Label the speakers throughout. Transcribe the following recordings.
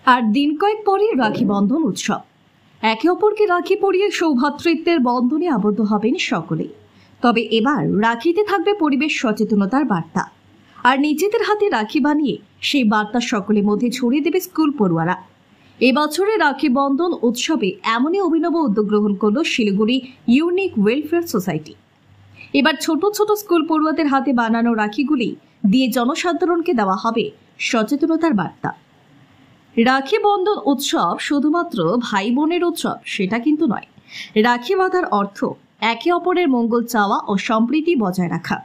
Speaker 1: আর দিন কয়েক পরে রাখি বন্ধন উৎসব। একে অপরকে রাখি পরিয়ে সৌভ্রাতৃত্বের বন্ধনে আবদ্ধ হবেন সকলেই। তবে এবার রাখিতে থাকবে পরিবেশ সচেতনতার বার্তা। আর নিজেদের হাতে রাখি বানিয়ে সেই বার্তা সকলের মধ্যে ছড়িয়ে দেবে স্কুল পড়ুয়ারা। এবছরে রাখি বন্ধন উৎসবে এমনই অভিনব উদ্যোগ গ্রহণ করল শিলিগুড়ি ইউনিক ওয়েলফেয়ার সোসাইটি। এবার ছোট ছোট স্কুল পড়ুয়াদের হাতে বানানো রাখিগুলি দিয়ে জনসাধারণকে দেওয়া হবে সচেতনতার বার্তা। রাখি বন্ধন উৎসব শুধুমাত্র ভাই বোনের উৎসব সেটা কিন্তু নয়। রাখি বাঁধার অর্থ একে অপরের মঙ্গল চাওয়া ও সম্প্রীতি বজায় রাখা।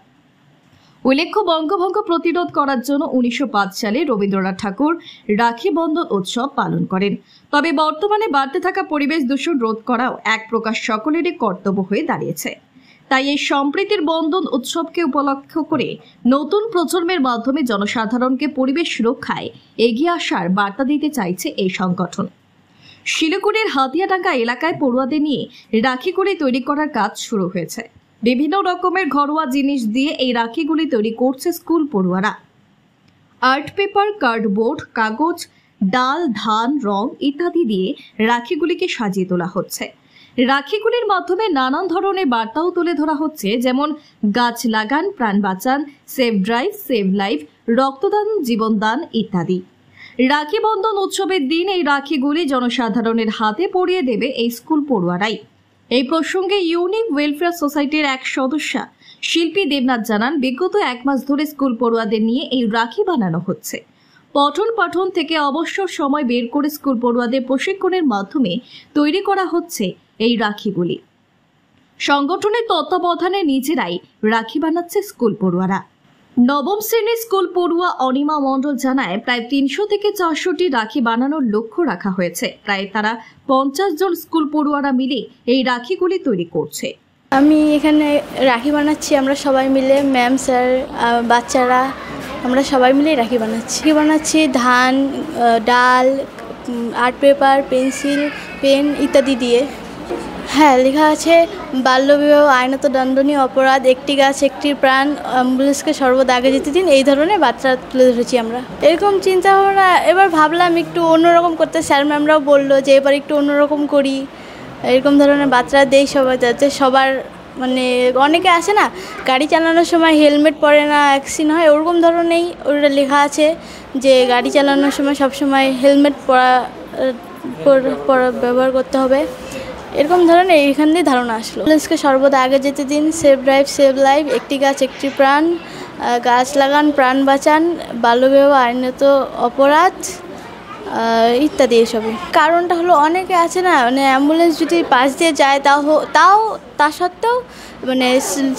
Speaker 1: উল্লেখ্য, বঙ্গভঙ্গ প্রতিরোধ করার জন্য 1905 সালে রবীন্দ্রনাথ ঠাকুর রাখি বন্ধন উৎসব পালন করেন। তবে বর্তমানে বাড়তে থাকা পরিবেশ দূষণ রোধ করাও এক প্রকার সকলেরই কর্তব্য হয়ে দাঁড়িয়েছে। তাই এই সম্প্রীতির বন্ধন উৎসবকে উপলক্ষ করে নতুন প্রজন্মের মাধ্যমে জনসাধারণকে পরিবেশ সুরক্ষায় এগিয়ে আসার বার্তা দিতে চাইছে এই সংগঠন। শিলিগুড়ির হাতিয়াডাঙ্গা এলাকায় পড়ুয়াদের নিয়ে রাখিগুলি তৈরি করার কাজ শুরু হয়েছে। বিভিন্ন রকমের ঘরোয়া জিনিস দিয়ে এই রাখিগুলি তৈরি করছে স্কুল পড়ুয়ারা। আর্ট পেপার, কার্ডবোর্ড, কাগজ, ডাল, ধান, রং ইত্যাদি দিয়ে রাখিগুলিকে সাজিয়ে তোলা হচ্ছে। রাখিগুলির মাধ্যমে নানান ধরনের বার্তাও তুলে ধরা হচ্ছে, যেমন গাছ লাগান, প্রাণ বাঁচান, সেভ ড্রাইভ, সেভ লাইফ, রক্তদান, জীবনদান ইত্যাদি। রাখি বন্ধন উৎসবের দিন এই রাখিগুলি জনসাধারণের হাতে পরিয়ে দেবে এই স্কুল পড়ুয়ারাই। এই প্রসঙ্গে ইউনিক ওয়েলফেয়ার সোসাইটির এক সদস্যা শিল্পী দেবনাথ জানান, বিগত 1 মাস ধরে স্কুল পড়ুয়াদের নিয়ে এই রাখি বানানো হচ্ছে। পঠন পাঠন থেকে অবসর সময় বের করে স্কুল পড়ুয়াদের প্রশিক্ষণের মাধ্যমে তৈরি করা হচ্ছে এই রাখিগুলি। সংগঠনের তত্ত্বাবধানে নিজেরাই রাখি বানাচ্ছে স্কুল পড়ুয়ারা। নবম শ্রেণীর স্কুল পড়ুয়া অনিমা মণ্ডল জানায়, প্রায় 300 থেকে 400টি রাখি বানানোর লক্ষ্য রাখা হয়েছে। প্রায় তারা 50 জন স্কুল পড়ুয়ারা মিলে এই রাখিগুলি তৈরি করছে।
Speaker 2: আমি এখানে রাখি বানাচ্ছি, আমরা সবাই মিলে, ম্যাম, স্যার, বাচ্চারা, আমরা সবাই মিলে রাখি বানাচ্ছি ধান, ডাল, আর্ট পেপার, পেন্সিল, পেন ইত্যাদি দিয়ে। হ্যাঁ, লেখা আছে বাল্যবিবাহ আইনত দণ্ডনীয় অপরাধ, একটি গাছ একটি প্রাণ, অ্যাম্বুলেন্সকে সর্বদা আগে যেতে দিন, এই ধরনের বার্তা তুলে ধরেছি আমরা। এরকম চিন্তা ভাবনা এবার ভাবলাম একটু অন্যরকম করতে। স্যার ম্যামরাও বললো যে এবার একটু অন্যরকম করি, এরকম ধরনের বার্তা দেই সবাই, যাতে সবার মানে অনেকে আসে না গাড়ি চালানোর সময় হেলমেট পরে না, অ্যাক্সিডেন্ট হয়, ওরকম ধরনেরই ওটা লেখা আছে যে গাড়ি চালানোর সময় সবসময় হেলমেট পরা ব্যবহার করতে হবে। এরকম ধরনের এইখান দিয়ে ধারণা আসলো। অ্যাম্বুলেন্সকে সর্বদা আগে যেতে দিন, সেভ ড্রাইভ, সেভ লাইফ, একটি গাছ একটি প্রাণ, গাছ লাগান, প্রাণ বাঁচান, বাল্যবিবাহ আইনত অপরাধ ইত্যাদি এসবই। কারণটা হলো অনেকে আছে না, মানে অ্যাম্বুলেন্স যদি পাশ দিয়ে যায় তা সত্ত্বেও মানে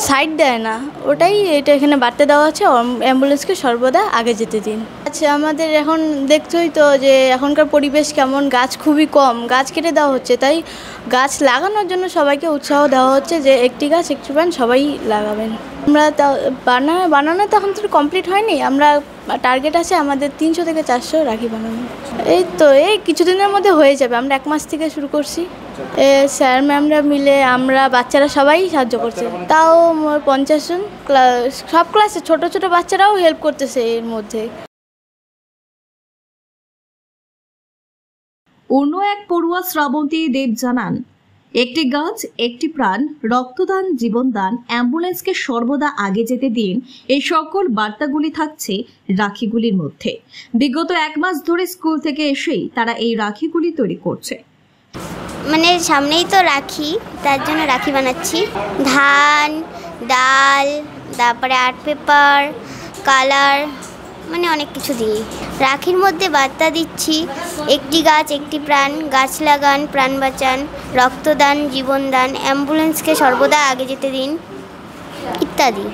Speaker 2: সাইড দেয় না, ওটাই এটা এখানে বার্তা দেওয়া আছে, অ্যাম্বুলেন্সকে সর্বদা আগে যেতে দিন। আচ্ছা, আমাদের এখন দেখছোই তো যে এখনকার পরিবেশ কেমন, গাছ খুবই কম, গাছ কেটে দেওয়া হচ্ছে। তাই গাছ লাগানোর জন্য সবাইকে উৎসাহ দেওয়া হচ্ছে যে একটি গাছ একটি প্রাণ সবাই লাগাবেন। আমরা বানানো তো এখন তো কমপ্লিট হয়নি, আমরা টার্গেট আছে আমাদের 300 থেকে 400 রাখি বানানো। এই তো এই কিছুদিনের মধ্যে হয়ে যাবে, আমরা 1 মাস থেকে শুরু করছি। স্যার ম্যামরা মিলে আমরা বাচ্চারা সবাই সাহায্য করছে, তাও 50 জন, সব ক্লাসে ছোট ছোট বাচ্চারাও হেল্প করতেছে এর মধ্যে।
Speaker 1: অন্য এক পড়ুয়া শ্রাবন্তী দেব জানান, একটি গাছ একটি প্রাণ, রক্তদান, জীবনদান, অ্যাম্বুলেন্সকে সর্বদা আগে যেতে দিন, এই সকল বার্তাগুলি থাকছে রাখিগুলির মধ্যে। বিগত 1 মাস ধরে স্কুল থেকে এসেই তারা এই রাখিগুলি তৈরি করছে।
Speaker 3: মানে সামনেই তো রাখি, তার জন্য রাখি বানাচ্ছি। ধান, ডাল, তারপরে আর্ট পেপার, কালার, মানে অনেক কিছু দিয়ে রাখির মধ্যে বার্তা দিচ্ছি, একটি গাছ একটি প্রাণ, গাছ লাগান, প্রাণ বাঁচান, রক্তদান, জীবনদান, অ্যাম্বুলেন্সকে সর্বদা আগে যেতে দিন ইত্যাদি।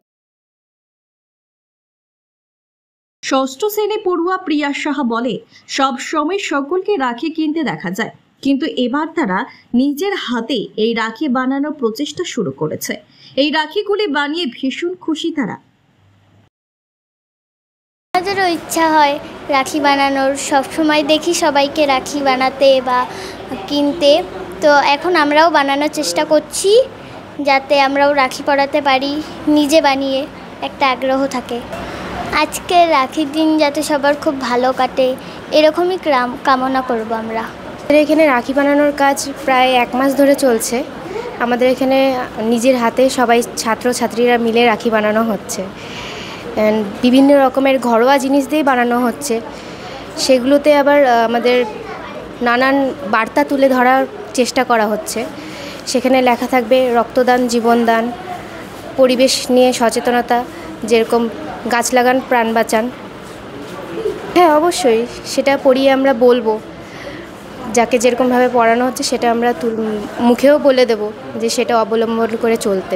Speaker 1: ষষ্ঠ শ্রেণী পড়ুয়া প্রিয়া সাহা বলে, সব সময় সকলকে রাখি কিনতে দেখা যায়, কিন্তু এবার তারা নিজের হাতে এই রাখি বানানোর প্রচেষ্টা শুরু করেছে। এই রাখিগুলি বানিয়ে ভীষণ খুশি তারা।
Speaker 4: আমাদেরও ইচ্ছা হয় রাখি বানানোর, সবসময় দেখি সবাইকে রাখি বানাতে বা কিনতে, তো এখন আমরাও বানানোর চেষ্টা করছি যাতে আমরাও রাখি পরাতে পারি, নিজে বানিয়ে একটা আগ্রহ থাকে। আজকে রাখির দিন যাতে সবার খুব ভালো কাটে এরকমই কামনা করব আমরা।
Speaker 5: আমাদের এখানে রাখি বানানোর কাজ প্রায় 1 মাস ধরে চলছে। আমাদের এখানে নিজের হাতে সবাই ছাত্রছাত্রীরা মিলে রাখি বানানো হচ্ছে। বিভিন্ন রকমের ঘরোয়া জিনিস দিয়ে বানানো হচ্ছে। সেগুলোতে আবার আমাদের নানান বার্তা তুলে ধরার চেষ্টা করা হচ্ছে। সেখানে লেখা থাকবে রক্তদান, জীবনদান, পরিবেশ নিয়ে সচেতনতা, যেরকম গাছ লাগান, প্রাণ বাঁচান। হ্যাঁ, অবশ্যই সেটা পড়িয়ে আমরা বলবো, যাকে যেরকমভাবে পড়ানো হচ্ছে সেটা আমরা মুখেও বলে দেব যে সেটা অবলম্বন করে চলতে।